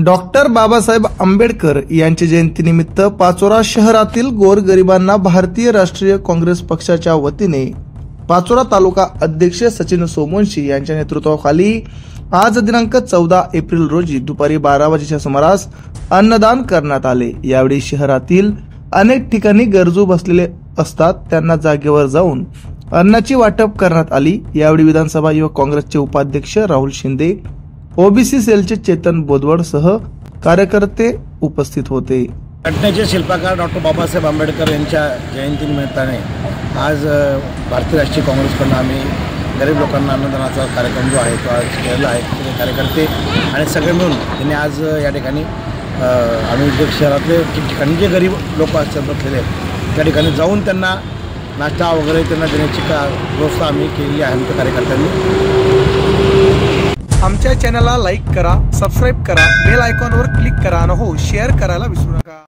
Doctor Babasaheb Ambedkar यांच्या जयंतीनिमित्त पाचोरा शहरातील गोरगरिबांना भारतीय राष्ट्रीय काँग्रेस पक्षाच्या वतीने पाचोरा तालुका अध्यक्ष सचिन सोमवंशी यांच्या नेतृत्वाखाली आज दिनांक 14 एप्रिल रोजी दुपारी 12 वाजेच्या सुमारास अन्नदान करण्यात आले। यावेळी शहरातील अनेक ठिकाणी गरजू बसलेले असतात, त्यांना जागेवर जाऊन अन्नाची वाटप करण्यात आली। यावेळी विधानसभा युवक काँग्रेसचे उपाध्यक्ष राहुल शिंदे, ओबीसी सेलचे चेतन बोदवड सह कार्यकर्ते उपस्थित होते। घटनेचे शिल्पकार डॉक्टर बाबासाहेब आंबेडकर यांच्या जयंतीनिमित्ताने आज भारतीय राष्ट्रीय काँग्रेसकडून आम्ही गरीब लोकांना अन्नदानाचा कार्यक्रम जो आहे तो आज केलेला आहे। सगळे कार्यकर्ते आणि सगळे मिळून त्यांनी आज या ठिकाणी आम्ही जे शहरातले ठिकाणी जे गरीब लोक असतात बसलेले त्या ठिकाणी जाऊन त्यांना नाश्ता वगैरे त्यांना देण्याची व्यवस्था आम्ही केलेली आहे आमच्या कार्यकर्त्यांनी। आमच्या चॅनलला लाईक करा, सबस्क्राईब करा, बेल आयकॉनवर क्लिक करा आणि हो शेअर करायला विसरू नका।